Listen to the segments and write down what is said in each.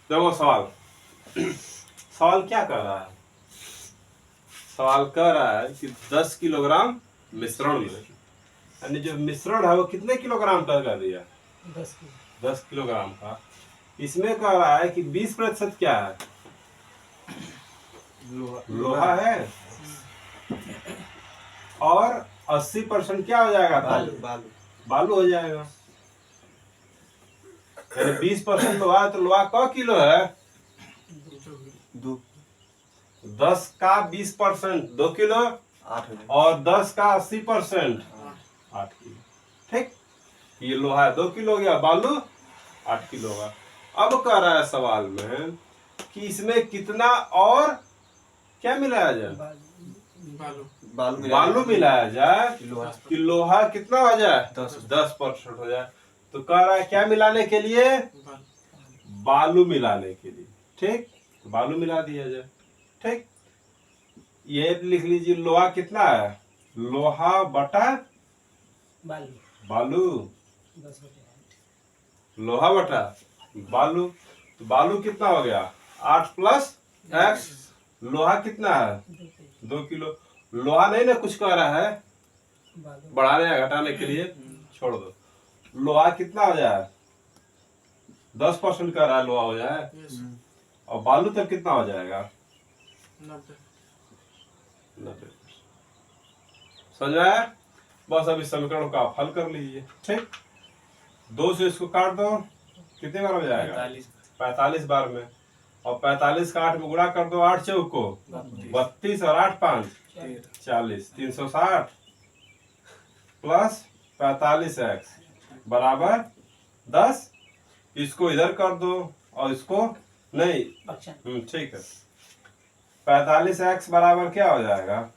देखो सवाल सवाल क्या कर रहा है? सवाल कह रहा है कि 10 किलोग्राम मिश्रण में, यानी जो मिश्रण है वो कितने किलोग्राम का कर दिया? 10 किलोग्राम का। इसमें कह रहा है कि 20% क्या है? लोहा है, और 80% क्या हो जाएगा? बालू हो जाएगा। यानी 20% लोहा है, तो लोहा क किलो है? 10 का 20% 2 किलो, 8 और 10 का 80% 8 किलो। ठीक, ये लोहा 2 किलो हो गया, बालू 8 किलो होगा। अब कह रहा है सवाल में कि इसमें कितना और क्या मिलाया जाए? बालू मिलाया जाए कि लोहा कितना हो जाए? 10% हो जाए। तो कह रहा है क्या मिलाने के लिए? बालू मिलाने के लिए। ठीक, तो बालू मिला दिया जाए। ठीक, ये लिख लीजिए, लोहा कितना है? लोहा बटा बालू, लोहा बटा बालू। तो बालू कितना हो गया? 8 प्लस x। लोहा कितना है? 2 किलो। लोहा नहीं ना कुछ कह रहा है बढ़ाने या घटाने के लिए, छोड़ दो। लोहा कितना हो जाए? 10% कह रहा है लोहा हो जाए, और बालू तक कितना हो जाएगा? 90%। समझ में आया? बस अब इस समीकरण का आप हल कर लीजिए। ठीक, 2 से इसको काट दो, कितने बार हो जाएगा? 45 बार में। और 45 का 8 में गुणा कर दो, 8 चौक को 32, और 8 5 40, 360 प्लस 45x बराबर 10। इसको इधर कर दो और इसको नहीं, ठीक है। 45x बराबर क्या हो जाएगा?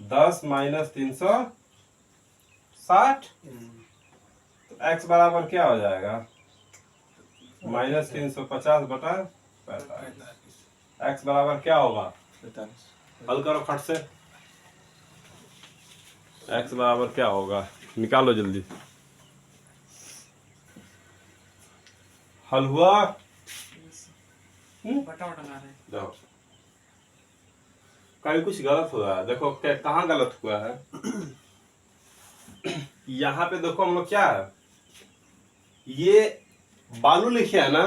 10 माइनस 360। तो x बराबर क्या हो जाएगा? माइनस 350 बटा 45। x बराबर क्या होगा? हल करो फट से। x बराबर क्या होगा? निकालो जल्दी। हल हुआ? देखो कहीं कुछ गलत हुआ है। देखो क्या, कहाँ गलत हुआ है? यहाँ पे देखो हम लोग क्या है, ये बालू लिखे है ना,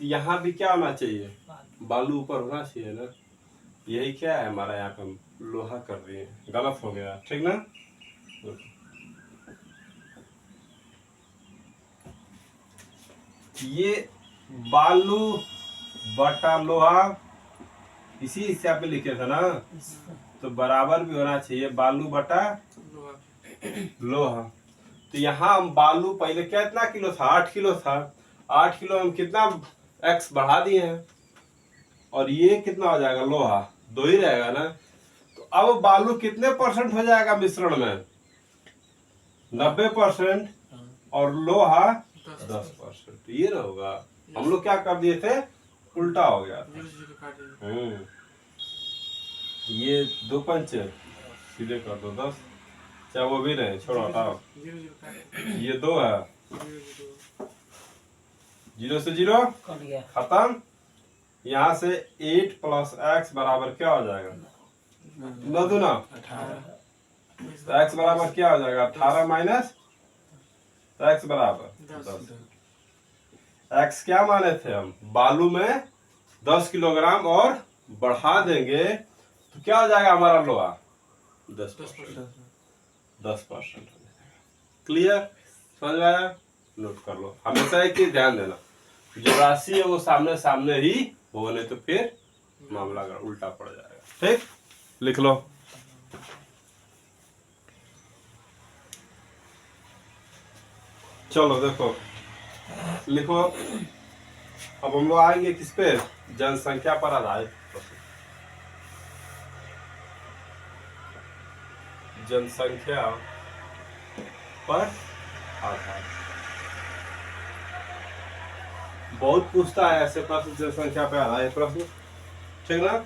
तो यहाँ भी क्या होना चाहिए? बालू ऊपर होना चाहिए ना। यही क्या है हमारा, यहाँ पे हम लोहा कर रहे हैं, गलत हो गया। ठीक ना? ये बालू बटा लोहा इसी हिसाब पे लिखे थे ना, तो बराबर भी होना चाहिए बालू बटा लोहा। तो यहाँ हम बालू पहले क्या इतना किलो था? 8 किलो था। 8 किलो हम कितना x बढ़ा दिए हैं, और ये कितना हो जाएगा? लोहा 2 ही रहेगा ना। तो अब बालू कितने % हो जाएगा मिश्रण में? 90%, और लोहा 10%। ये ना होगा, हम लोग क्या कर दिए थे? उल्टा हो गया था। ये 2 पंचे सीधे कर दो 10, चाहे वो भी नहीं, छोड़ो हटाओ। ये 2 है, 0 से 0 खत्म। यहाँ से 8 प्लस x बराबर क्या हो जाएगा? 9 दूना 18। x बराबर क्या हो जाएगा? 18 माइनस, तो x बराबर 10। x क्या माने थे हम? बालू में 10 किलोग्राम और बढ़ा देंगे तो क्या हो जाएगा हमारा लोहा? 10%। क्लियर? समझ में आया? नोट कर लो। हमेशा एक चीज ध्यान देना, जो राशि है वो सामने सामने ही हो, नहीं तो फिर मामला उल्टा पड़ जाएगा। ठीक, लिख लो। चलो देखो, लिखो। अब हम लोग आएंगे किस पे? जनसंख्या पर आधारित प्रश्न। जनसंख्या पर आधारित बहुत पूछता है ऐसे प्रश्न, जनसंख्या पर आधारित प्रश्न। ठीक ना?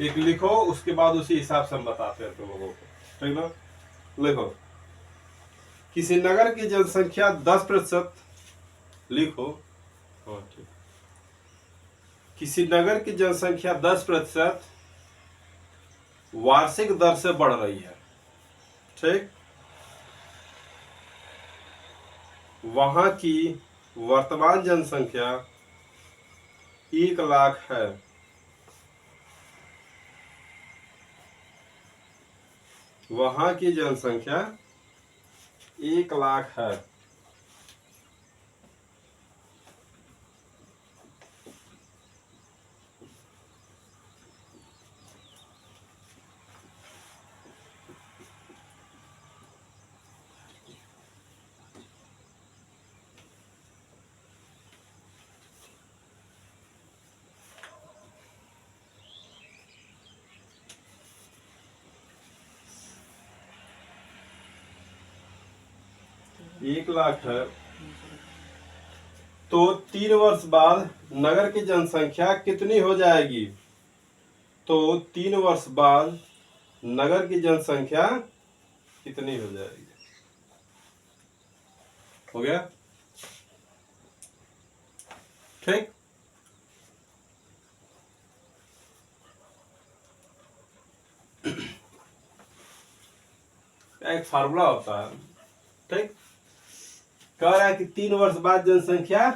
एक लिखो, उसके बाद उसी हिसाब से हम बताते हैं तुम लोगों को। ठीक ना? लिखो, किसी नगर की जनसंख्या 10% लिखो हाँ ठीक। किसी नगर की जनसंख्या 10% वार्षिक दर से बढ़ रही है, ठीक। वहां की वर्तमान जनसंख्या 1 लाख है। वहां की जनसंख्या 1 लाख है। एक लाख है तो 3 वर्ष बाद नगर की जनसंख्या कितनी हो जाएगी? तो 3 वर्ष बाद नगर की जनसंख्या कितनी हो जाएगी? हो गया, ठीक। एक फार्मूला होता है, ठीक। कह रहा है कि 3 वर्ष बाद जनसंख्या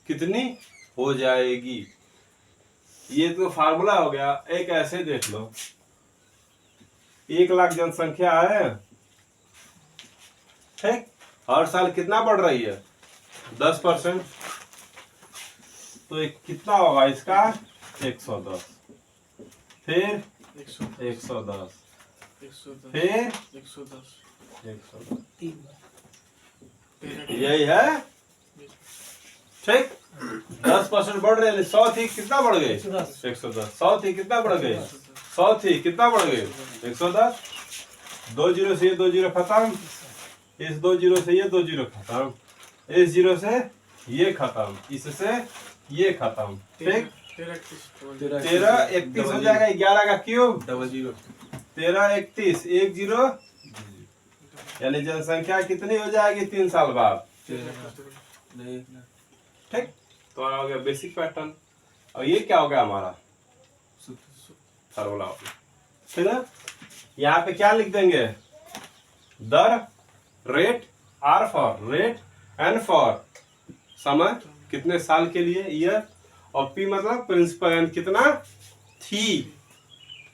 कितनी हो जाएगी। ये तो फार्मूला हो गया। एक ऐसे देख लो, 1 लाख जनसंख्या है, ठीक। हर साल कितना बढ़ रही है? 10%। तो एक कितना होगा इसका? 110। फिर 110, फिर 110। यही है, ठीक। 10% बढ़ रहे, 100 थी, कितना बढ़ गए? 110। 100 थी, कितना बढ़ गए? 100 थी, कितना बढ़ गए? 110। 2 जीरो से ये 2 जीरो खत्म, इस 2 जीरो से ये 2 जीरो खत्म, इस जीरो से ये खत्म, इससे ये खत्म, ठीक। 13 31 हो जाएगा, 11 का क्यूब, डबल जीरो, 13 31 1 जीरो, यानी जनसंख्या कितनी हो जाएगी 3 साल बाद? ठीक। तो आ गया बेसिक पैटर्न। और ये क्या हो गया हमारा? फार्मूला, ठीक है। यहाँ पे क्या लिख देंगे? दर, rate, R for rate, N for समय, कितने साल के लिए, ईयर, और पी मतलब प्रिंसिपल, एन कितना थी,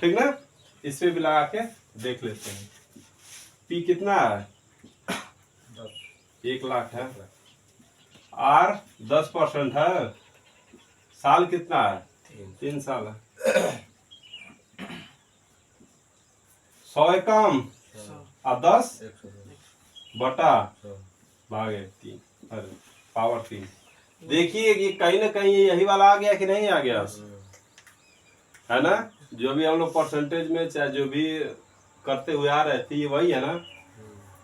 ठीक ना। इससे भी लगा के देख लेते हैं। पी कितना है? 1 लाख है। आर 10% है। साल कितना है? 3 साल है। 100 कम और 10 बटा भागे 3, अरे पावर 3। देखिए ये कहीं ना कहीं यही वाला आ गया कि नहीं आ गया, है ना। जो भी हम लोग परसेंटेज में चाहे जो भी करते हुए आ रहे थे, ये वही है ना।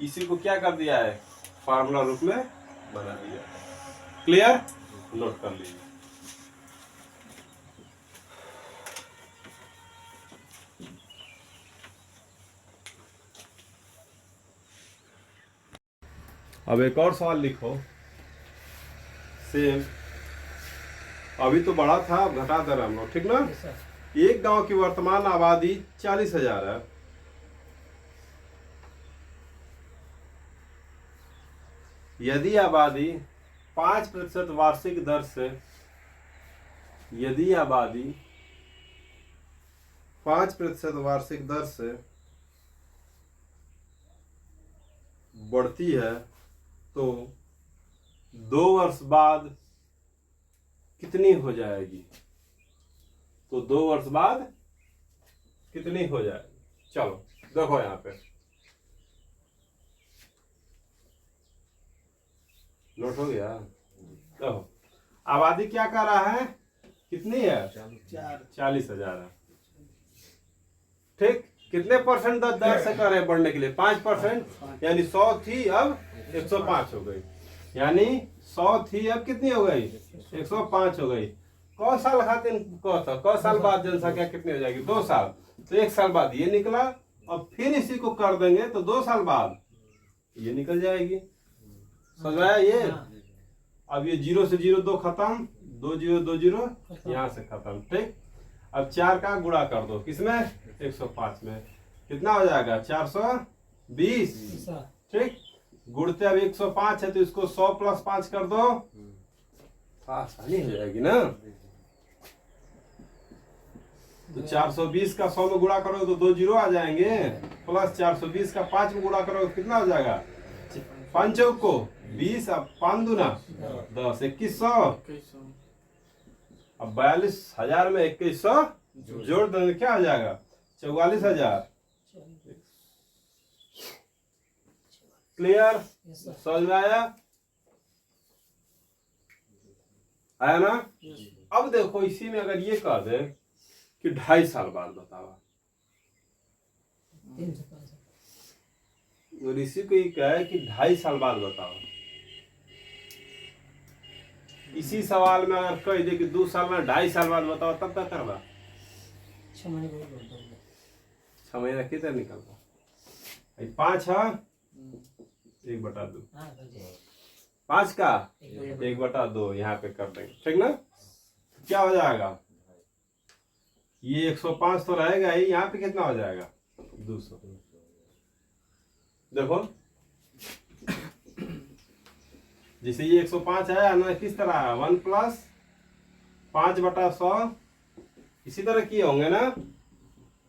इसी को क्या कर दिया है? फार्मूला रूप में बना दिया। क्लियर? नोट कर लीजिए। अब एक और सवाल लिखो, सेम। अभी तो बड़ा था, अब घटा दे रहे हम लोग, ठीक ना। एक गांव की वर्तमान आबादी 40,000 है। यदि आबादी 5% वार्षिक दर से, यदि आबादी 5% वार्षिक दर से बढ़ती है तो 2 वर्ष बाद कितनी हो जाएगी? तो 2 वर्ष बाद कितनी हो जाएगी? चलो देखो यहाँ पे नोट हो गया। देखो आबादी क्या कर रहा है, कितनी है? 40,000 है, ठीक। कितने परसेंट दर से कर रहे हैं बढ़ने के लिए? 5%, यानी 100 थी अब 105 हो गई, यानी 100 थी अब कितनी हो गई? 105 हो गई। कौ साल खातिर कौ साल बाद जनसंख्या कितनी हो जाएगी? 2 साल। तो 1 साल बाद ये निकला, और फिर इसी को कर देंगे तो 2 साल बाद ये निकल जाएगी। समझ आया ये? अब ये 0 से 0 2 खत्म, 2 0 2 0 यहाँ से खत्म। ठीक, अब 4 का गुणा कर दो किसमें 105 में, कितना हो जाएगा 420। ठीक, गुणते अब 105 है तो इसको 100 + 5 कर दो, आसानी हो जाएगी ना। तो 420 का 100 में गुणा करोगे तो 2 0 आ जाएंगे, प्लस 420 का 5 में गुणा करोगे कितना हो जाएगा 5 चौक को 20, अब 5 दूना 10, 2100। अब 42,000 में 2100 जोड़ देंगे क्या हो जाएगा 44,000। क्लियर, समझ में आया? आया ना? अब देखो इसी में अगर ये कह दे कि 2.5 साल बाद बताओ, और इसी को ये कहे कि 2.5 साल बाद बताओ, इसी सवाल में अगर कह दे कि 2 साल में 2.5 साल बाद बताओ, तब क्या करवा 6 महीना कितना निकलता 5 है 1/2, 5 का 1/2 यहाँ पे कर देंगे। ठीक ना, क्या हो जाएगा ये 105 तो रहेगा ही, यहाँ पे कितना हो जाएगा 200। देखो जैसे ये 105 आया ना, किस तरह 1 + 5/100 इसी तरह किए होंगे ना।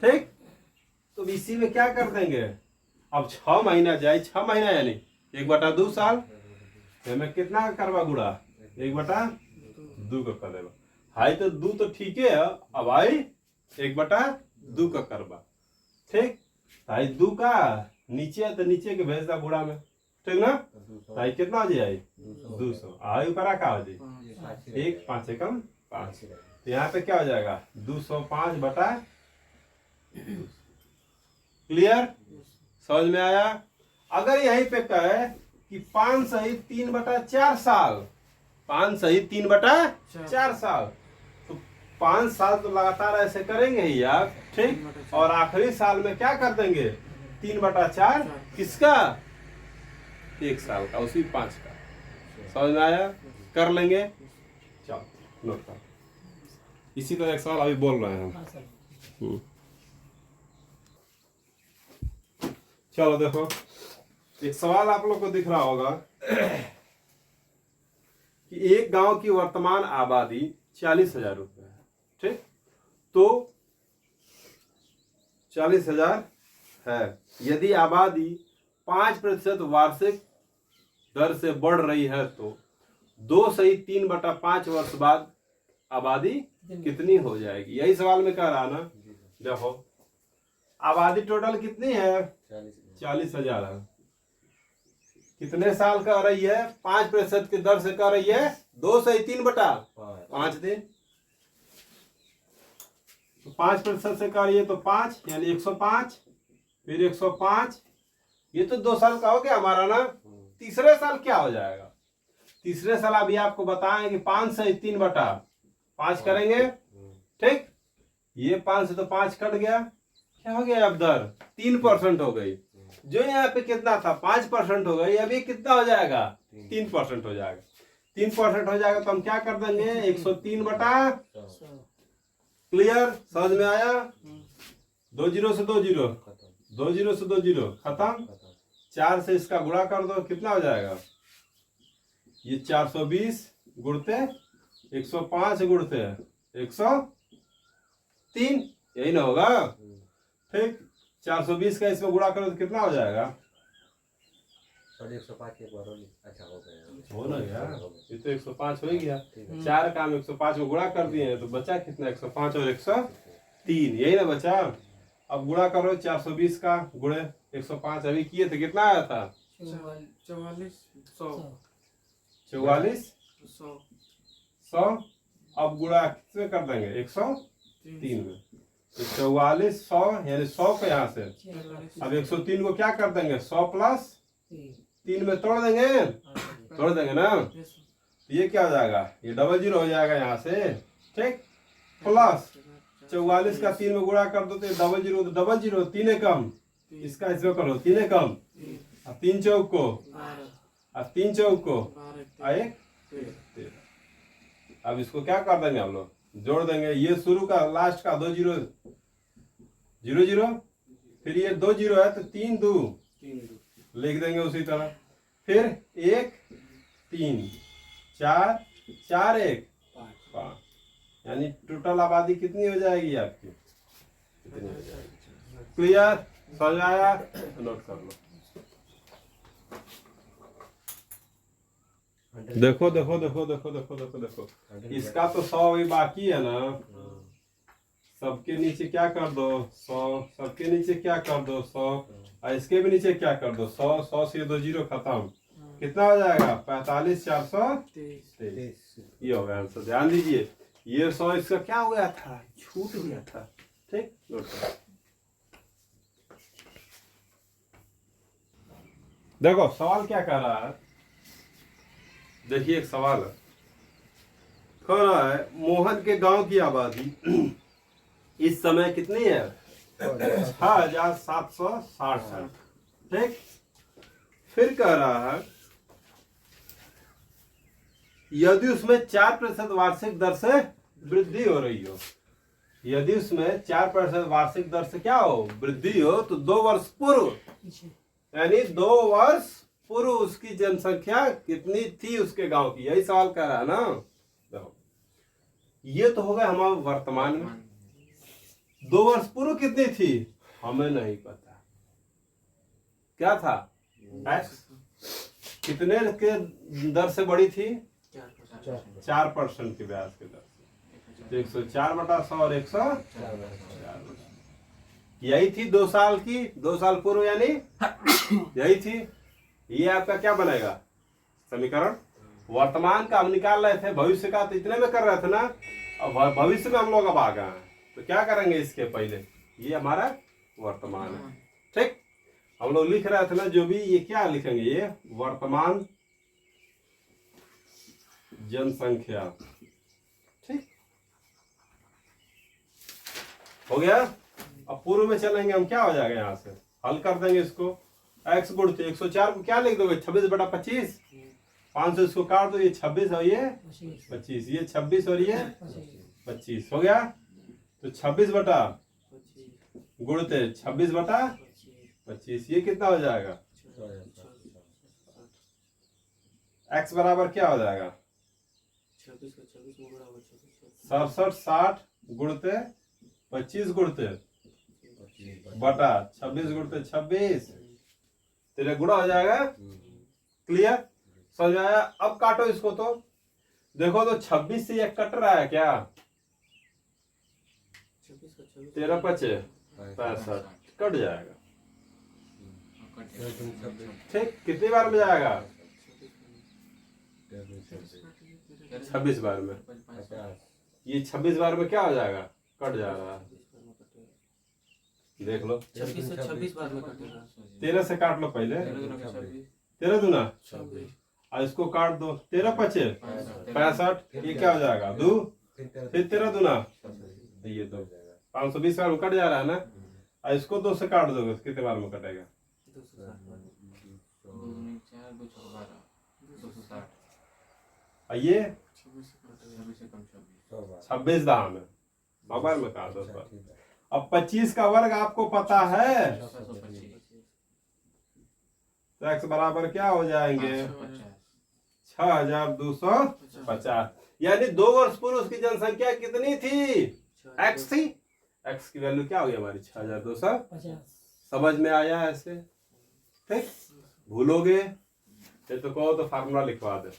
ठीक, तो इसी में क्या कर देंगे, अब 6 महीना जाए, 6 महीना यानी 1/2 साल, तो मैं कितना करवा गुड़ा 1/2 का कर देगा। हाई तो 2 तो ठीक है, अब आई 1/2 का करवा। ठीक, हाई 2 का नीचे है तो नीचे के भेज दा गुड़ा में। ठीक ना, हाई कितना हो जाए 200, आई ऊपर का हो जाए 1 5 से कम 5, तो यहाँ पे क्या हो जाएगा 205/200। क्लियर, समझ में आया? अगर यहीं पे कहे कि 5 सही 3/4 साल, 5 सही 3/4 साल, तो 5 साल तो लगातार ऐसे करेंगे ही आप। ठीक, और आखिरी साल में क्या कर देंगे 3/4 किसका 1 साल का, उसी 5 का। समझ में आया? कर लेंगे, चलो नोट कर। इसी तरह एक सवाल अभी बोल रहे हैं हम। चलो देखो, एक सवाल आप लोग को दिख रहा होगा कि एक गांव की वर्तमान आबादी 40,000 रुपये है। ठीक, तो 40,000 है, यदि आबादी 5% वार्षिक दर से बढ़ रही है तो 2 सही 3/5 वर्ष बाद आबादी कितनी हो जाएगी? यही सवाल में कह रहा ना। देखो आबादी टोटल कितनी है 40,000 है, कितने साल कर रही है 5% की दर से कर रही है 2 सही 3/5 दिन, तो 5% से कर रही है तो 5 यानी 105, फिर 105, ये तो 2 साल का हो गया हमारा ना। तीसरे साल क्या हो जाएगा, तीसरे साल अभी आपको बताएं कि 5 सही 3/5 करेंगे। ठीक, ये 5 से तो 5 कट गया, क्या हो गया अब दर 3% हो गई, जो यहाँ पे कितना था 5% हो गई, अभी कितना हो जाएगा 3% हो जाएगा। 3% हो जाएगा तो हम क्या कर देंगे 103/100। क्लियर, समझ में आया? 2 0 से 2 0, 2 0 से 2 0 खत्म, 4 से इसका गुणा कर दो, कितना हो जाएगा ये 420 गुणते 105 गुणते 103, यही ना होगा। ठीक, 420 का इसमें गुणा करो तो कितना हो जाएगा 105 के अच्छा हो गया, हो ना गया, ये तो 105 हो ही गया। 4 का हम 105 में गुणा कर दिए हैं तो बचा कितना 105 और 103, यही ना बचा। अब गुणा करो 420 का गुणे 105 अभी किए थे, कितना आया था 44,100। अब गुणा किसमें कर देंगे 103 में, तो 44,100 यानी 100 को यहाँ से, अब 103 को क्या कर देंगे 100 + 3 में तोड़ देंगे ना, तो ये क्या हो जाएगा ये 00 हो जाएगा यहाँ से। ठीक, प्लस 44 का 3 में गुणा कर दो तो 00 तो 00, 3 कम, इसका इसमें करो 3 कम, अब 3 चौक को, अब 3 चौक को 1 13। अब इसको क्या कर देंगे हम लोग, जोड़ देंगे। ये शुरू का लास्ट का 2 जीरो 0 0, फिर ये 2 जीरो है तो 3 2 लिख देंगे उसी तरह। फिर 1 3 4 4 1 5, यानी टोटल आबादी कितनी हो जाएगी आपकी, कितनी हो जाएगी। क्लियर, समझ आया, नोट कर लो। देखो देखो देखो देखो देखो देखो देखो, इसका तो 100 भी बाकी है ना। सबके नीचे क्या कर दो 100, सबके नीचे क्या कर दो 100, और इसके भी नीचे क्या कर दो 100। 100 से 2 जीरो खत्म, कितना हो जाएगा 45 423। ये हो गया आंसर। ध्यान दीजिए, ये 100 इसका क्या हो गया था, छूट गया था। ठीक, नोट करो। देखो सवाल क्या कर रहा है, देखिए एक सवाल है, कह रहा है मोहन के गांव की आबादी इस समय कितनी है, 6767। ठीक, फिर कह रहा है यदि उसमें 4% वार्षिक दर से वृद्धि हो रही हो, यदि उसमें 4% वार्षिक दर से क्या हो, वृद्धि हो, तो 2 वर्ष पूर्व, यानी 2 वर्ष पूर्व उसकी जनसंख्या कितनी थी उसके गांव की, यही सवाल कर रहा है ना। देखो ये तो हो गया हमारे वर्तमान में, 2 वर्ष पूर्व कितनी थी हमें नहीं पता, क्या था एक्स, कितने के दर से बढ़ी थी, 4% के ब्याज के दर से, तो 104/100 और 104, यही थी 2 साल की, 2 साल पूर्व यानी यही थी। ये आपका क्या बनेगा समीकरण, वर्तमान का हम निकाल रहे थे, भविष्य का तो इतने में कर रहे थे ना, अब भविष्य में हम लोग अब आ गए हैं, तो क्या करेंगे इसके पहले, ये हमारा वर्तमान है। ठीक, हम लोग लिख रहे थे ना जो भी, ये क्या लिखेंगे, ये वर्तमान जनसंख्या। ठीक हो गया। अब पूर्व में चलेंगे हम, क्या हो जाएगा, यहाँ से हल कर देंगे इसको, x गुणते 104 को क्या लिख दोगे 26/25, 500 इसको काट दो, ये 26 और ये 25, ये 26 और ये 25 हो गया, तो 26 गुणते 26/25, ये कितना हो जाएगा, x बराबर क्या हो जाएगा 67 60 गुणते 25 गुणते बटा 26 गुणते 26, तेरे गुणा हो जाएगा। क्लियर, समझ आया। अब काटो इसको, तो देखो तो 26 से ये कट रहा है क्या, 13 5 65 कट जाएगा। ठीक, कितनी बार में जाएगा, 26 बार में, ये 26 बार में क्या हो जाएगा, कट जा रहा है, देख लो 26 बार में कटेगा, 13 से काट लो पहले, 13 दूना, और इसको काट दो, 13 5 65, ये क्या हो जाएगा 2, फिर 13 दूना, ये 2, 520 बार में कट जा रहा है ना, और इसको 2 से काट दोगे कितने बार में कटेगा, 260, और ये 26 दाम है, बार में काट दो। अब 25 का वर्ग आपको पता है, तो x बराबर क्या हो जाएंगे 6250, यानी 2 वर्ष पूर्व उसकी जनसंख्या कितनी थी, x थी, x की वैल्यू क्या हो गई हमारी 6250। समझ में आया ऐसे, ठीक, भूलोगे ये तो कहो तो फार्मूला लिखवा दे,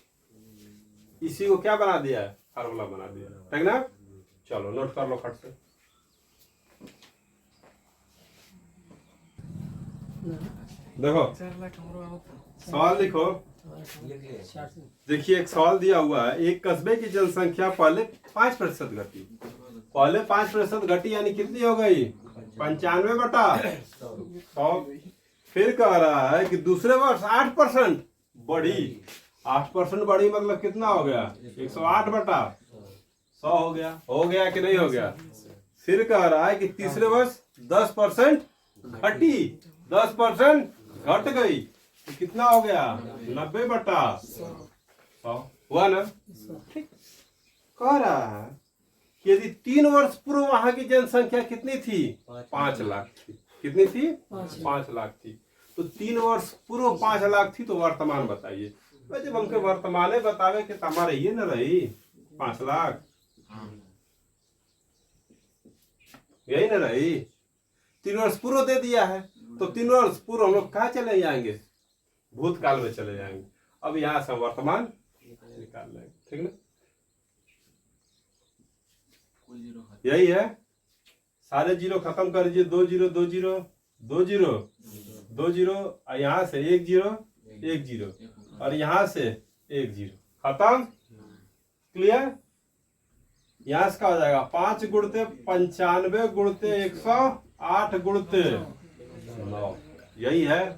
इसी को क्या बना दिया है, फार्मूला बना दिया, ठीक ना। चलो नोट कर लो फट से। देखो सवाल लिखो, देखिए एक सवाल दिया हुआ है, एक कस्बे की जनसंख्या पहले 5% घटी, पहले 5% घटी यानी कितनी हो गई 95/100। फिर कह रहा है कि दूसरे वर्ष 8% बढ़ी, 8% बढ़ी मतलब कितना हो गया 108/100 हो गया कि नहीं हो गया। फिर कह रहा है कि तीसरे वर्ष 10% घटी, 10% घट गई, तो कितना हो गया 90/100। हुआ ना? ठीक। कह रहा है कि यदि 3 वर्ष पूर्व वहां की जनसंख्या कितनी थी? 5 लाख थी। कितनी थी? 5 लाख थी। तो 3 वर्ष पूर्व 5 लाख थी, तो वर्तमान बताइए। तो जब हमके वर्तमाने बतावे कि हमारे ये न रही 5 लाख, यही न रही। 3 वर्ष पूर्व दे दिया है, तो 3 वर्ष पूर्व हम लोग कहाँ चले जाएंगे? भूतकाल में चले जाएंगे। अब यहाँ से वर्तमान निकाल लेंगे, ठीक ना? यही है। सारे जीरो खत्म कर दीजिए। 2 जीरो 2 जीरो 2 जीरो 2 जीरो, और यहाँ से 1 जीरो 1 जीरो, और यहाँ से 1 जीरो, खत्म। क्लियर? यहाँ से क्या हो जाएगा? 5 गुणते 95 गुणते 108 गुणते 9। यही है।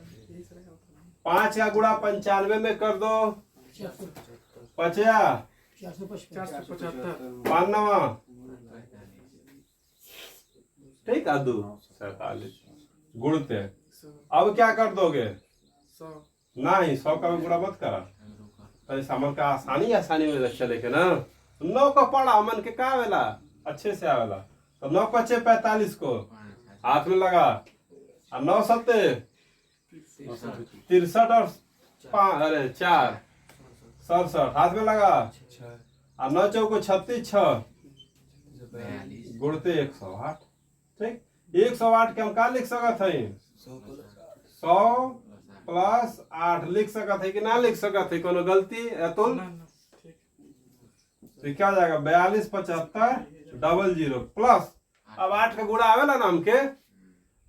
5 का गुणा 95 में कर दो, 50 5 ठीक है, 2 47 गुणते। अब क्या कर दोगे? नहीं, 100 का भी गुणा मत करा। तो सामान का आसानी में चलेगा ना। 9 का पढ़ा मन के का आवेला, अच्छे से आवेला। तो 9 पचे 45 को हाथ में लगा, और 9 सत्ते 63 और 4 67 हाथ में लगा, और 9 चौको 36 6 गुणते 108। ठीक। 108 के हम का लिख सकत है? 100 प्लस 8 लिख सकत है कि ना लिख सकत है? कोनो गलती अतुल? तो क्या हो जाएगा? 42 75 00 प्लस, अब 8 का गुणा आवेला ना हमके,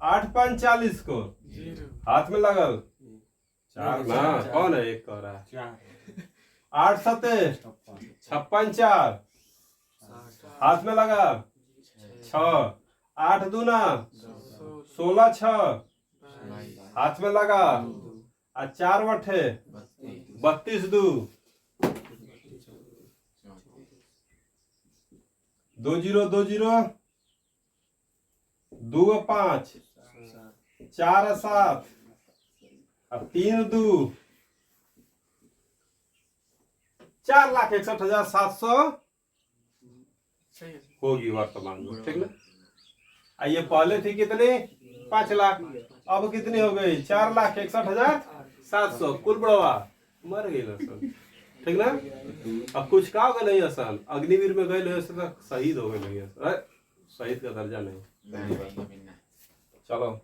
8 5 40 को हाथ में लगल 4 ना, कौन है? 1 कह रहा है। 8 7 56 4 हाथ में लगा 6, 8 दूना 16 6 हाथ में लगा, और 4 बटे 32 2 2 0 2 0 2 5 4 7 और 3 2 4,61,700 होगी वर्तमान में, ठीक ना? ये पहले थी कितने? 5 लाख। अब कितनी हो गई? 4,61,700। कुल बढ़वा मर गई ना सब, ठीक ना? अब कुछ का हो गया नहीं आसान। अग्निवीर में गए तो शहीद हो गए नहीं, शहीद का दर्जा नहीं। चलो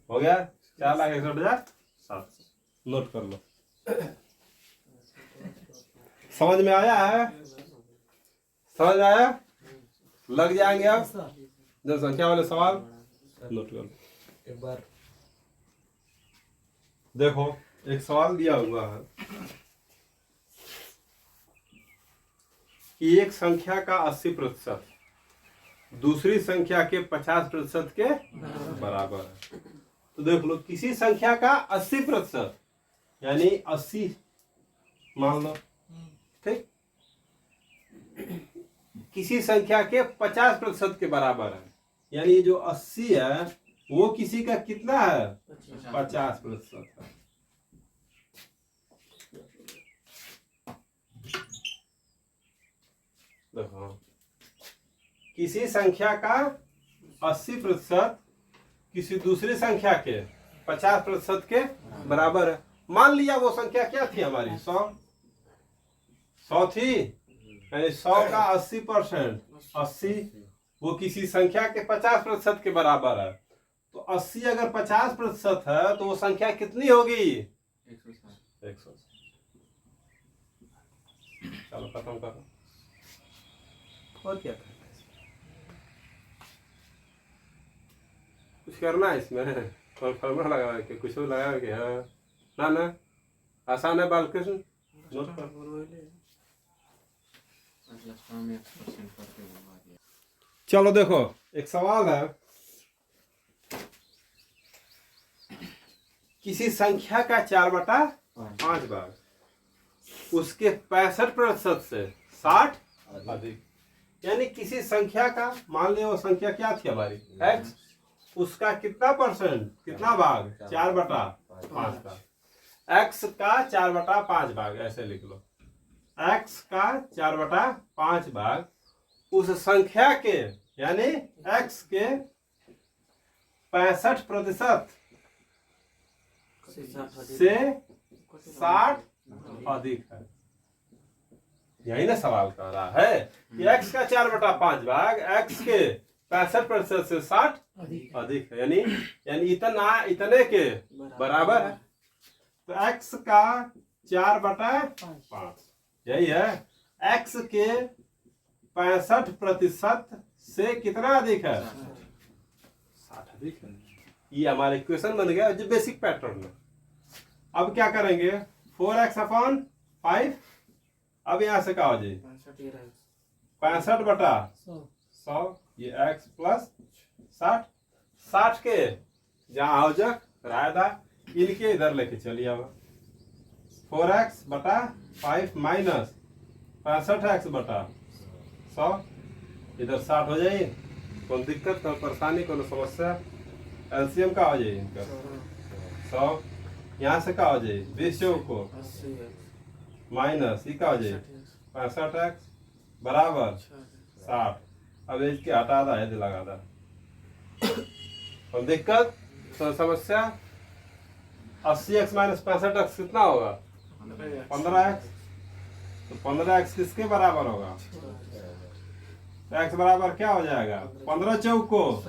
हो गया 4,61,700। नोट कर लो। समझ में आया है? समझ आया? लग जाएंगे अब जनसंख्या वाले सवाल। नोट कर लो एक बार। देखो, एक सवाल दिया हुआ है कि एक संख्या का 80% दूसरी संख्या के 50% के बराबर है। तो देख लो, किसी संख्या का 80% यानी 80 मान लो, ठीक? किसी संख्या के 50% के बराबर है, यानी ये जो 80 है वो किसी का कितना है? 50% है। देखो, किसी संख्या का 80% किसी दूसरी संख्या के 50% के बराबर है। मान लिया वो संख्या क्या थी हमारी? 100 थी, यानी 100 का 80%, 80 वो किसी संख्या के 50% के बराबर है। तो 80 अगर 50% है तो वो संख्या कितनी होगी? 160। चलो खत्म करो। और क्या करना है? कुछ करना है इसमें? और फॉर्मूला लगा के कुछ लगा के? हाँ ना, आसान है बालकृष्ण। नोट कर। चलो देखो, एक सवाल है, किसी संख्या का 4/5 भाग उसके 65% से 60 अधिक, यानी किसी संख्या का, मान लिया वो संख्या क्या थी हमारी? x, उसका कितना परसेंट, कितना भाग? 4/5 का। x का 4/5 भाग, ऐसे लिख लो। x का 4/5 भाग उस संख्या के यानी x के 65% से 60 अधिक है। यही ना सवाल कर रहा है कि x का 4/5 भाग x के 65% से 60 अधिक है, यानी इतने के बराबर है। तो x का 4/5 यही है। x के 65% से कितना अधिक है? 60 अधिक है। ये हमारा इक्वेशन बन गया जो बेसिक पैटर्न है। अब क्या करेंगे? 4x/5। अब यहां से क्या हो जाए? 65/100 ये x प्लस 60 के जहां हो जा रायदा इनके इधर लेके चलिए। अब 4x/5 माइनस 65x/100 इधर 60 हो जाए। कौन दिक्कत, कौन परेशानी, कौन समस्या? एलसीएम का हो जाए इनका 100। यहाँ से क्या हो जाए? 20 को माइनस ये क्या हो जाए? 65x बराबर 60। अब इसके हटा दा है लगा दा। और दिक्कत तो समस्या 80x माइनस 65x कितना होगा? 15x। तो 15x किसके बराबर होगा? तो x बराबर क्या हो जाएगा? 15 चौको।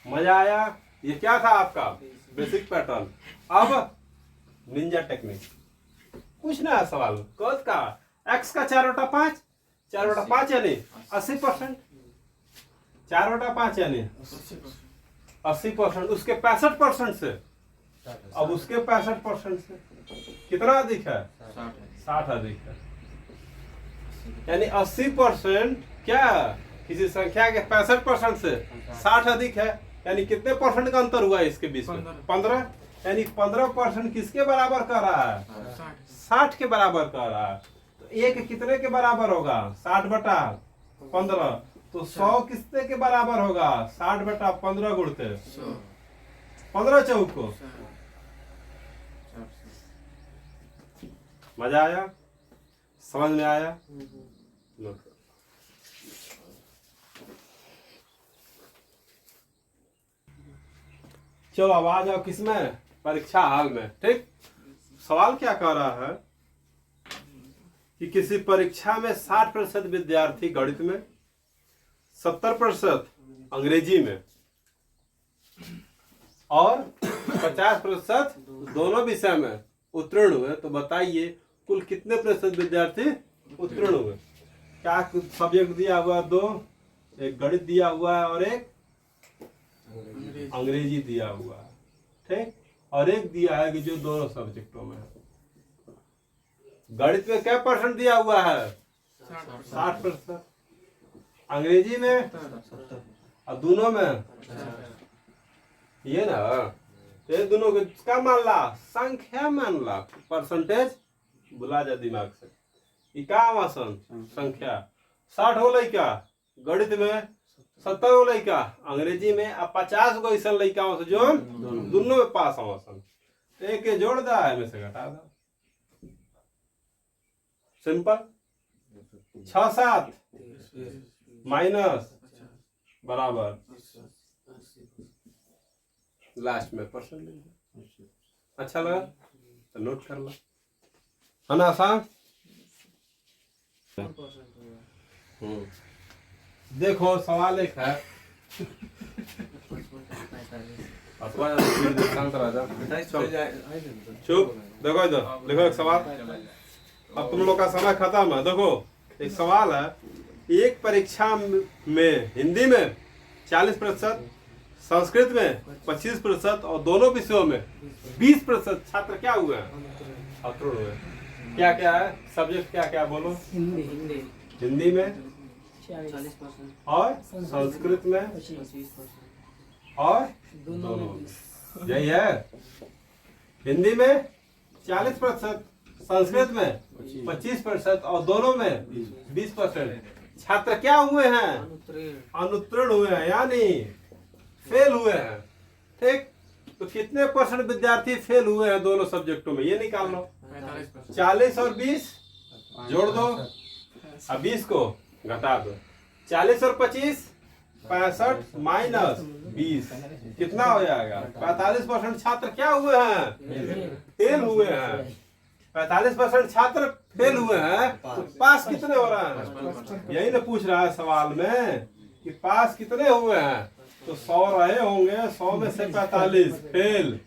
मजा आया? ये क्या था आपका बेसिक पैटर्न। अब निंजा टेक्निक कुछ ना है सवाल कौन का। x का 4/5 यानी 80%। 4/5 यानी 80%। उसके 65% से, अब उसके 65% से कितना अधिक है? 60 अधिक है। यानी 80% क्या किसी संख्या के 65% से 60 अधिक है। यानी कितने परसेंट का अंतर हुआ इसके बीच में? 15। यानी 15% किसके बराबर कर रहा है? 60 के बराबर कर रहा है। तो एक कितने के बराबर होगा? 60/15। तो 100 कितने के बराबर होगा? 60/15 गुणते 15 चौको। मजा आया? समझ में आया? चलो अब आ जाओ किसमें? परीक्षा हाल में। ठीक, सवाल क्या कह रहा है कि किसी परीक्षा में 60% विद्यार्थी गणित में, 70% अंग्रेजी में और 50% दोनों विषय में उत्तीर्ण हुए। तो बताइए कुल कितने प्रतिशत विद्यार्थी उत्तीर्ण हुए? क्या सब्जेक्ट दिया हुआ? 2, एक गणित दिया हुआ है और एक अंग्रेजी दिया हुआ है। ठीक, और एक दिया है कि जो दोनों सब्जेक्टों में है। गणित में क्या परसेंट दिया हुआ है? 60%। अंग्रेजी में और दोनों में ये ना, ये दोनों को क्या मान ला? संख्या मान ला। परसेंटेज बुला जा दिमाग से। ये क्या आवासन? संख्या। 60 हो लइका गणित में, 70 हो लइका अंग्रेजी में, अब 50 गो ऐसा लइका से जो दोनों में पास आवासन। एक के जोड़ दा है में से घटा दा। सिंपल। 6-7 माइनस बराबर लास्ट में परसेंट लेंगे। अच्छा लगा तो नोट कर लो, है ना आसान? देखो सवाल एक है। चुप, देखो इधर देखो एक सवाल। अब तुम लोग का समय खत्म है। देखो एक सवाल है, एक परीक्षा में हिंदी में 40%, संस्कृत में 25% और दोनों विषयों में 20% छात्र क्या हुए हैं? अतुल हुए। क्या क्या है सब्जेक्ट? क्या क्या बोलो? हिंदी में 40% और संस्कृत में 25% और दोनों में। यही है। हिंदी में 40%, संस्कृत में 25% और दोनों में 20%। छात्र क्या हुए हैं? अनुत्तीर्ण हुए हैं, यानी फेल हुए हैं। ठीक, तो कितने परसेंट विद्यार्थी फेल हुए हैं दोनों सब्जेक्टों में? ये निकाल लो। 40 और 20 जोड़ दो, अब 20 को घटा दो। 40 और 25 65 माइनस 20 कितना हो जाएगा? 45% छात्र क्या हुए हैं? फेल हुए हैं। 45% छात्र फेल हुए हैं, तो पास कितने हो रहे हैं? यही ना पूछ रहा है सवाल में कि पास कितने हुए हैं। तो 100 रहे होंगे, 100 में से 45 फेल,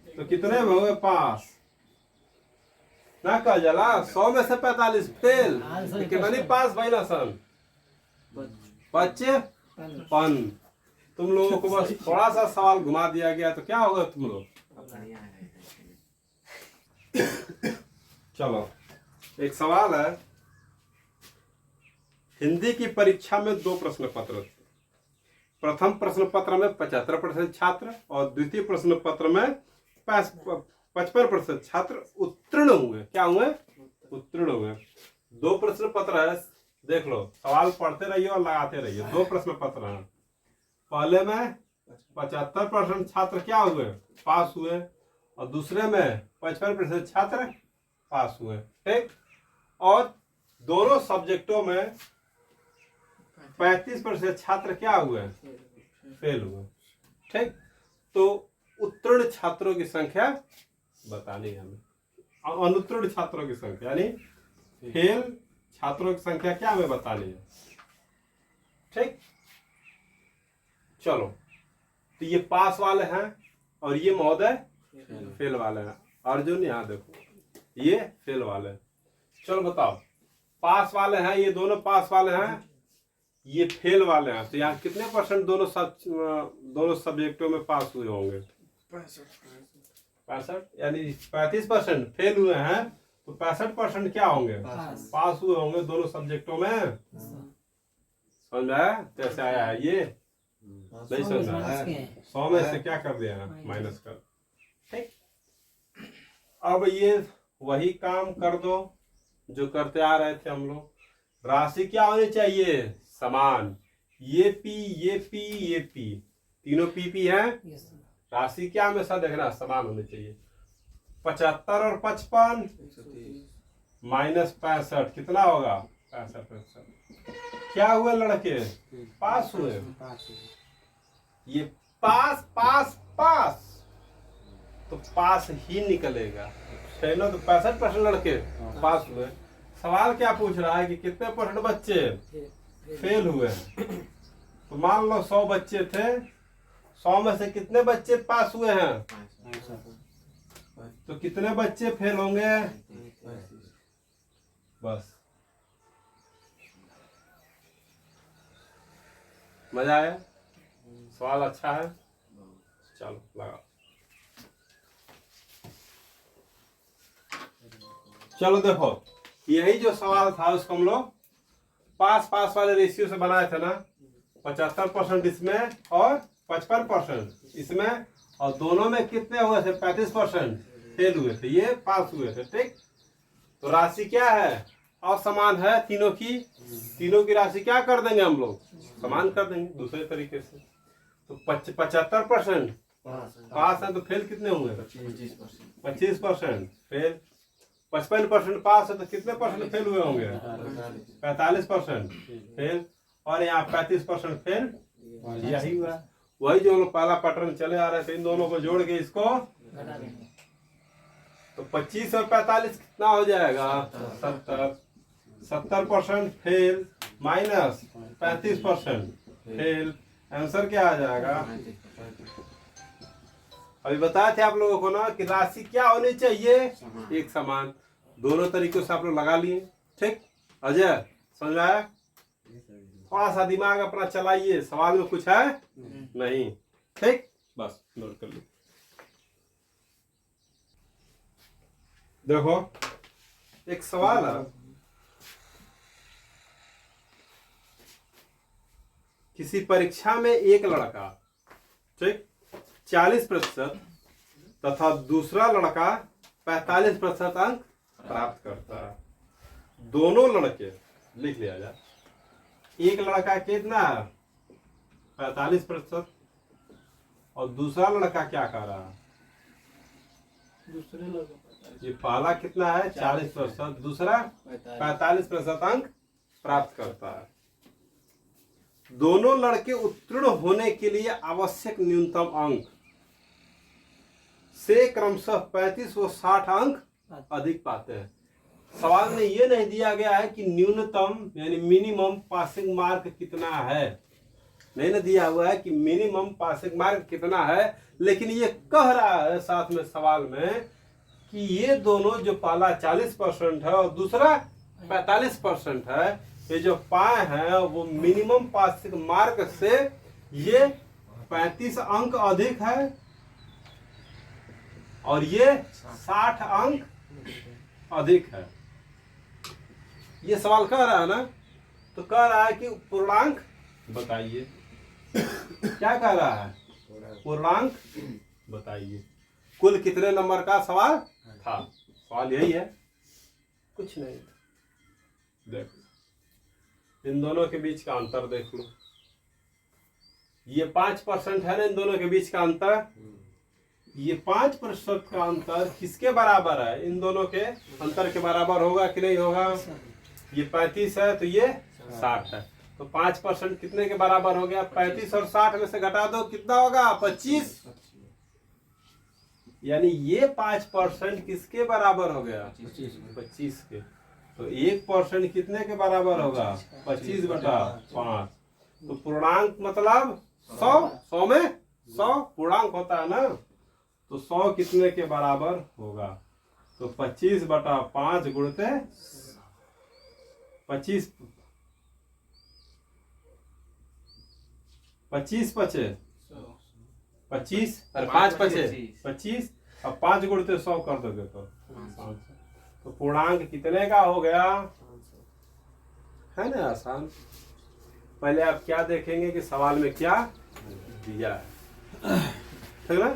तो कितने में होंगे? पास ना कह जला। 100 में से 45 फेल, तो कितनी पास भाई ना सन? 55। तुम लोगों को बस थोड़ा सा सवाल घुमा दिया गया तो क्या होगा तुम लोग? चलो एक सवाल है, हिंदी की परीक्षा में 2 प्रश्न पत्र थे। प्रथम प्रश्न पत्र में 75% छात्र और द्वितीय प्रश्न पत्र में 55% छात्र उत्तीर्ण हुए। क्या हुए? उत्तीर्ण हुए। 2 प्रश्न पत्र है, देख लो, सवाल पढ़ते रहिए और लगाते रहिए। 2 प्रश्न पत्र हैं। पहले में 75% छात्र क्या हुए? पास हुए, और दूसरे में 55% छात्र पास हुए। ठीक, और दोनों सब्जेक्टों में 35% छात्र क्या हुए? फेल हुए। ठीक, तो उत्तीर्ण छात्रों की संख्या बतानी है हमें, अनुत्तीर्ण छात्रों की संख्या यानी फेल छात्रों की संख्या क्या हमें बतानी है। ठीक, चलो, तो ये पास वाले हैं और ये महोदय फेल वाले हैं। अर्जुन यहाँ देखो, ये फेल वाले हैं। चलो बताओ, पास वाले हैं, ये दोनों पास वाले हैं, ये फेल वाले हैं, तो यहाँ कितने % दोनों सब्जेक्टों में पास हुए होंगे? 65, यानी 35% फेल हुए हैं, तो 65% क्या होंगे? पास हुए होंगे दोनों सब्जेक्टों में। समझ में आया कैसे आया है ये? नहीं समझ में आया? 100 में से क्या कर दिया? माइनस कर। ठीक, अब ये वही काम कर दो जो करते आ रहे थे हम लोग। राशि क्या होनी चाहिए? समान। ये पी, ये पी, ये पी, तीनों पी पी हैं। राशि क्या हमेशा देखना समान होनी चाहिए। 75 और 55 माइनस 65 कितना होगा? 65। क्या हुए लड़के? पास हुए। ये पास पास पास, तो पास ही निकलेगा। चलो, तो 65% लड़के पास हुए। सवाल क्या पूछ रहा है कि कितने % बच्चे फेल हुए? तो मान लो 100 बच्चे थे, 100 में से कितने बच्चे पास हुए हैं? तो कितने बच्चे फेल होंगे? बस। मजा आया? सवाल अच्छा है? चलो लगाओ। चलो देखो, यही जो सवाल था उसको हम लोग पास पास वाले रेशियो से बनाए थे ना। 75% इसमें और 55% इसमें, और दोनों में कितने हुए थे? 35% फेल हुए थे, ये पास हुए थे। ठीक, तो राशि क्या है? असमान है तीनों की। तीनों की राशि क्या कर देंगे हम लोग? समान कर देंगे दूसरे तरीके से। तो 75% पास है, तो फेल कितने हुए? 25% फेल। 55% पास है, तो कितने % फेल हुए होंगे? 45% फेल। और यहाँ 35% फेल, यही हुआ। वही जो लोग पहला पैटर्न चले आ रहे थे, इन दोनों को जोड़ के इसको, तो 25 और 45 कितना हो जाएगा? 70। 70% फेल माइनस 35% फेल, आंसर क्या आ जाएगा? अभी बताए थे आप लोगों को ना कि राशि क्या होनी चाहिए? एक समान। दोनों तरीकों से आप लोग लगा लिए। ठीक, अजय समझ में आया? थोड़ा सा दिमाग अपना चलाइए, सवाल में कुछ है नहीं। ठीक, बस नोट कर लो। देखो एक सवाल है, किसी परीक्षा में एक लड़का, ठीक, 40% तथा दूसरा लड़का 45% अंक प्राप्त करता है। दोनों लड़के, लिख लिया जाए, एक लड़का कितना है? 45%, और दूसरा लड़का क्या कर रहा है? ये पहला कितना है 40%, दूसरा 45% अंक प्राप्त करता है। दोनों लड़के उत्तीर्ण होने के लिए आवश्यक न्यूनतम अंक से क्रमशः 35 व 60 अंक अधिक पाते हैं। सवाल में ये नहीं दिया गया है कि न्यूनतम यानी मिनिमम पासिंग मार्क कितना है, नहीं ना दिया हुआ है कि मिनिमम पासिंग मार्क कितना है, लेकिन ये कह रहा है साथ में सवाल में कि ये दोनों जो पहला 40% है और दूसरा 45% है, ये जो पाए हैं वो मिनिमम पासिंग मार्क से ये 35 अंक अधिक है और ये 60 अंक अधिक है। ये सवाल कह रहा है ना, तो कह रहा है कि पूर्णांक बताइए। क्या कह रहा है? पूर्णांक बताइए। कुल कितने नंबर का सवाल था? सवाल यही है, कुछ नहीं। देखो इन दोनों के बीच का अंतर देख लो, ये 5% है ना इन दोनों के बीच का अंतर। ये 5% का अंतर किसके बराबर है? इन दोनों के अंतर के बराबर होगा कि नहीं होगा? ये 35 है तो ये 60 है, तो 5% कितने के बराबर हो गया? 35 और 60 में से घटा दो, कितना होगा? 25। यानी ये 5% किसके बराबर हो गया? 25 के। तो 1% कितने के बराबर होगा? 25/5। तो पूर्णांक मतलब 100 में 100 पूर्णांक होता है ना, तो 100 कितने के बराबर होगा? तो 25/5 गुणते 25 25 और 5 25 अब 5 गुणते 100 कर दोगे तो 500। तो पूर्णांक कितने का हो गया? है ना आसान। पहले आप क्या देखेंगे कि सवाल में क्या दिया है, ठीक ना?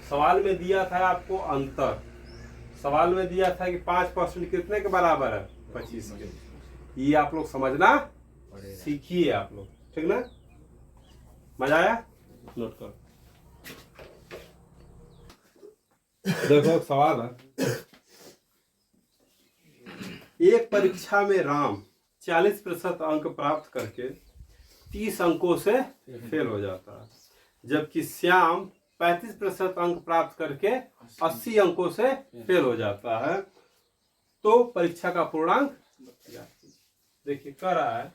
सवाल में दिया था आपको अंतर, सवाल में दिया था कि 5% कितने के बराबर है? 25 के। ये आप लोग समझना सीखिए आप लोग, ठीक ना? मजा आया? नोट करो। देखो सवाल है, एक परीक्षा में राम 40% अंक प्राप्त करके 30 अंकों से फेल हो जाता है, जबकि श्याम 35% अंक प्राप्त करके 80 अंकों से फेल हो जाता है। तो परीक्षा का पूर्णांक देखिए कह रहा है,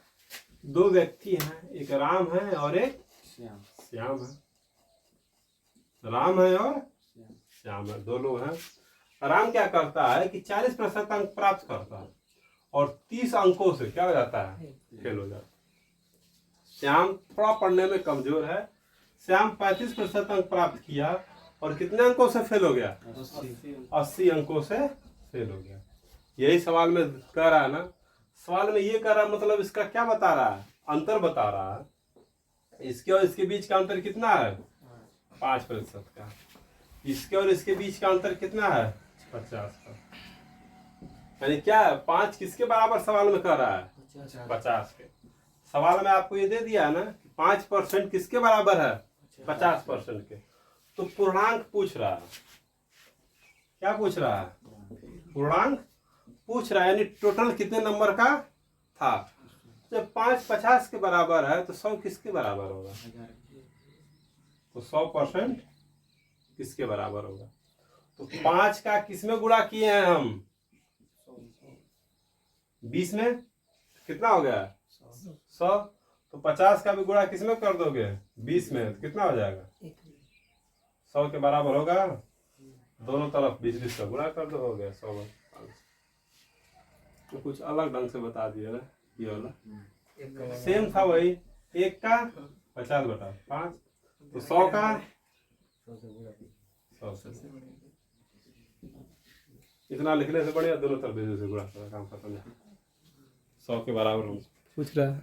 दो व्यक्ति हैं, एक राम है और एक श्याम है। राम है और श्याम है, दो लोग हैं। राम क्या करता है कि 40% अंक प्राप्त करता है और 30 अंकों से क्या हो जाता है? फेल हो जाता है। श्याम थोड़ा पढ़ने में कमजोर है। श्याम 35% अंक प्राप्त किया और कितने अंकों से फेल हो गया? 80 अंकों से फेल हो गया। यही सवाल में कह रहा है ना। सवाल में ये कह रहा है, मतलब इसका क्या बता रहा है? अंतर बता रहा है। इसके और इसके बीच का अंतर कितना है? 5% का। इसके और इसके बीच का अंतर कितना है? 50 का। यानी क्या है? 5 किसके बराबर सवाल में कह रहा है? 50 के। सवाल में आपको ये दे दिया है ना, 5% किसके बराबर है? 50% के। तो पूर्णांक पूछ रहा है। क्या पूछ रहा है? पूर्णांक पूछ रहा है, यानी टोटल कितने नंबर का था। जब 5 50 के बराबर है तो 100 किसके बराबर होगा? तो 100% किसके बराबर होगा? तो 5 का किसमें गुणा किए हैं हम? 20 में। कितना हो गया? 100। तो 50 का भी गुणा किसमें कर दोगे? 20 में। तो कितना हो जाएगा? 100 के बराबर होगा। दोनों तरफ 20 का गुणा कर दो, हो गया 100। तो कुछ अलग ढंग से बता दिया ना, ये वाला सेम था वही। 1 का 50/5, तो 100 का 100 से। इतना लिखने से बढ़िया दोनों तरफ 20 से गुणा करा, काम खत्म है। 100 के बराबर पूछ रहा है।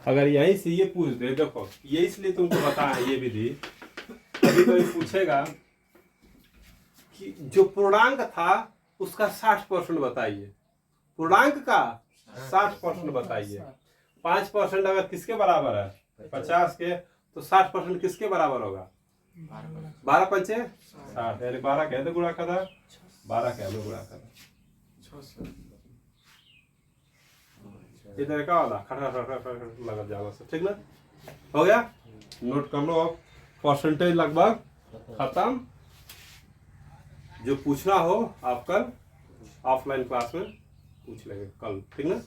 अगर यही से ये पूछ दे, देखो ये इसलिए तुमको बताया ये विधि, कभी कोई पूछेगा कि जो पूर्णांक था उसका 60% बताइए, पूर्णांक का 60% बताइए। 5% अगर किसके बराबर है? 50 के, तो 60% किसके बराबर होगा? 12 पंचे 60, यानी 12 कहते गुणा का था 12 क्या में गुणा कर 600 इधर का वाला खड़ा लगा जाना से, ठीक ना? हो गया? नोट कर लो अब। परसेंटेज लगभग खत्म। जो पूछना हो आप कल ऑफलाइन क्लास में पूछ लेंगे कल, ठीक ना?